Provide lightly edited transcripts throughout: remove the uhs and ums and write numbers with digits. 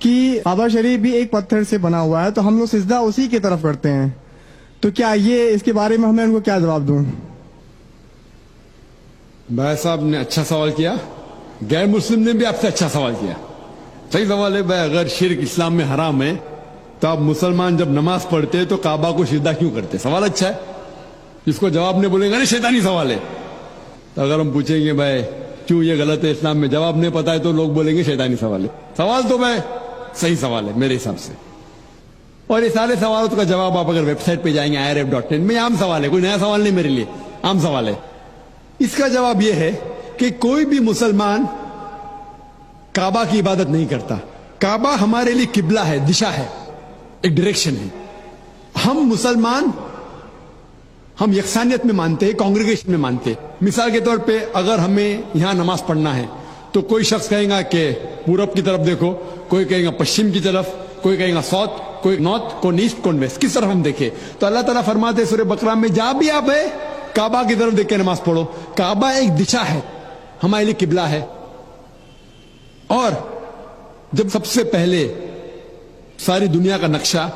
کہ کعبہ شریف بھی ایک پتھر سے بنا ہوا ہے تو ہم لوگ سجدہ اسی کی طرف کرتے ہیں، تو کیا یہ اس کے بارے میں ہمیں ان کو کیا جواب دوں؟ بھائی صاحب نے اچھا سوال کیا، غیر مسلم نے بھی آپ سے اچھا سوال کیا. صحیح سوال ہے بھائی. اگر شرک اسلام میں حرام ہے تو آپ مسلمان جب نماز پڑھتے ہیں تو کعبہ کو سجدہ کیوں کرتے؟ سوال اچھا ہے. جس کو جواب نہیں بولیں گے نہیں شیطانی سوال ہے. تو اگر ہم پوچھیں گے بھائی کیوں یہ غلط ہے اسلام میں، جواب نہیں پتا ہے تو لوگ بولیں گے شیطانی سوال ہے. سوال تو بھائی صحیح سوال ہے میرے حساب سے. اور یہ سارے سوالوں کا جواب آپ اگر ویب سائٹ پہ جائیں گے irf.in میں، عام سوال ہے، کوئی نیا سوال نہیں میرے لیے، عام سوال ہے. اس کا جواب یہ ہے کہ کوئی بھی مسلمان کعبہ کی عبادت نہیں کرتا. کعبہ ہمارے لیے قبلہ ہے، دشا ہے، ایک ڈائریکشن ہے. ہم مسلمان ہم یکسانیت میں مانتے ہیں، کانگریگیشن میں مانتے ہیں. مثال کے طور پہ اگر ہمیں یہاں نماز پڑھنا ہے تو کوئی شخص کہے گا کہ پورب کی طرف دیکھو، کوئی کہے گا پشچم کی طرف، کوئی کہے گا ساؤتھ، کوئی نارتھ، کوئی ایسٹ، کوئی ویسٹ، کس طرف ہم دیکھیں. تو اللہ تعالیٰ فرماتے ہیں سورہ بقرہ میں جہاں بھی آپ ہے کعبہ کی طرف دیکھ کے نماز پڑھو. کعبہ ایک دشا ہے، ہمارے لیے قبلہ ہے. اور جب سب سے پہلے ساری دنیا کا نقشہ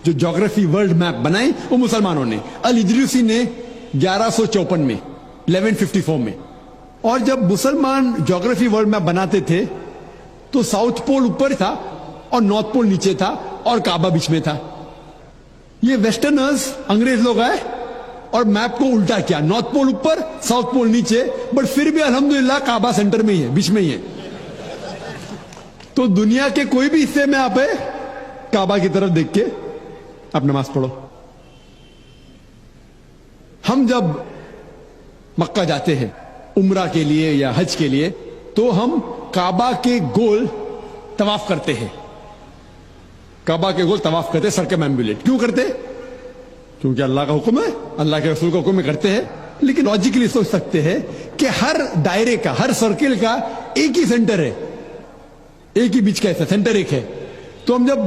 جو جغرافی ورلڈ میپ بنائی وہ مسلمانوں نے، الادریسی نے 1154 میں 1154 میں. اور جب مسلمان جغرافی ورلڈ میپ بناتے تھے تو ساؤتھ پول اوپر تھا اور نارتھ پول نیچے تھا اور کعبہ بیچ میں تھا. یہ ویسٹرنرز انگریز لوگ آئے اور میپ کو الٹا کیا، نارتھ پول اوپر ساؤتھ پول نیچے، بٹ پھر بھی الحمدللہ کعبہ سینٹر میں ہی ہے، بیچ میں ہی ہے. تو دنیا کے کوئی بھی حصے میں آپ کعبہ کی طرف دیکھ کے آپ نماز پڑھو. ہم جب مکہ جاتے ہیں عمرہ کے لیے یا حج کے لیے تو ہم کعبہ کے گول طواف کرتے ہیں. کعبہ کے گول طواف کرتے، سرکمامبولیٹ کیوں کرتے؟ کیونکہ اللہ کا حکم ہے، اللہ کے رسول کا حکم میں کرتے ہیں. لیکن لاجیکلی سوچ سکتے ہیں کہ ہر دائرے کا، ہر سرکل کا ایک ہی سینٹر ہے، ایک ہی بیچ کا ایسا سینٹر ایک ہے. تو ہم جب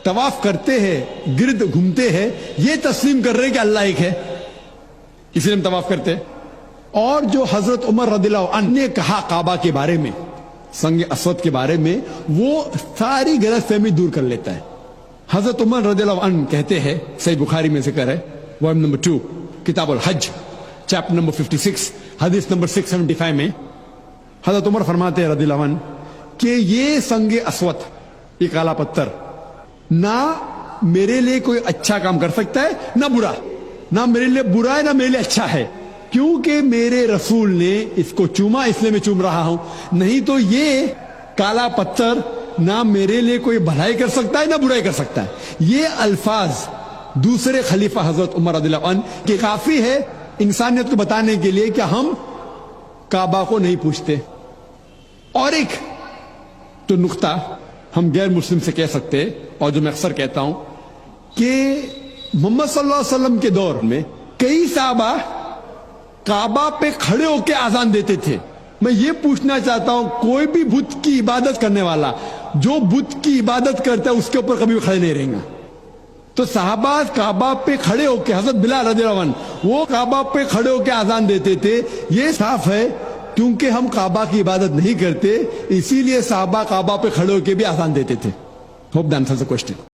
طواف کرتے ہیں، گرد گھومتے ہیں، یہ تسلیم کر رہے ہیں کہ اللہ ایک ہے، اس لیے ہم طواف کرتے ہیں. اور جو حضرت عمر رضی اللہ عنہ نے کہا کعبہ کے بارے میں، سنگ اسود کے بارے میں، وہ ساری غلط فہمی دور کر لیتا ہے. حضرت عمر رضی اللہ عنہ کہتے ہیں، صحیح بخاری میں ذکر ہے، والیوم نمبر 2 کتاب الحج چیپٹر نمبر 56 حدیث نمبر 675 میں حضرت عمر فرماتے ہیں رضی اللہ عنہ کہ یہ سنگ اسود، یہ کالا پتھر، نہ میرے لیے کوئی اچھا کام کر سکتا ہے نہ برا، نہ میرے لیے برا ہے نہ میرے لیے اچھا ہے، کیونکہ میرے رسول نے اس کو چوما، اس لیے میں چوم رہا ہوں. نہیں تو یہ کالا پتھر نہ میرے لیے کوئی بھلائی کر سکتا ہے نہ برائی کر سکتا ہے. یہ الفاظ دوسرے خلیفہ حضرت عمر رضی اللہ عنہ کہ کافی ہے انسانیت کو بتانے کے لیے کہ ہم کعبہ کو نہیں پوچھتے. اور ایک تو نقطہ ہم غیر مسلم سے کہہ سکتے ہیں، اور جو میں اکثر کہتا ہوں کہ محمد صلی اللہ علیہ وسلم کے دور میں کئی صحابہ کعبہ پہ کھڑے ہو کے اذان دیتے تھے. میں یہ پوچھنا چاہتا ہوں کوئی بھی بت کی عبادت کرنے والا جو بت کی عبادت کرتا ہے اس کے اوپر کبھی بھی کھڑے نہیں رہیں گا. تو صحابہ کعبہ پہ کھڑے ہو کے، حضرت بلال رضی اللہ عنہ وہ کعبہ پہ کھڑے ہو کے اذان دیتے تھے. یہ صاف ہے کیونکہ ہم کعبہ کی عبادت نہیں کرتے، اسی لیے صحابہ کعبہ پہ کھڑے ہو کے بھی اذان دیتے تھے. Hope the answers the question.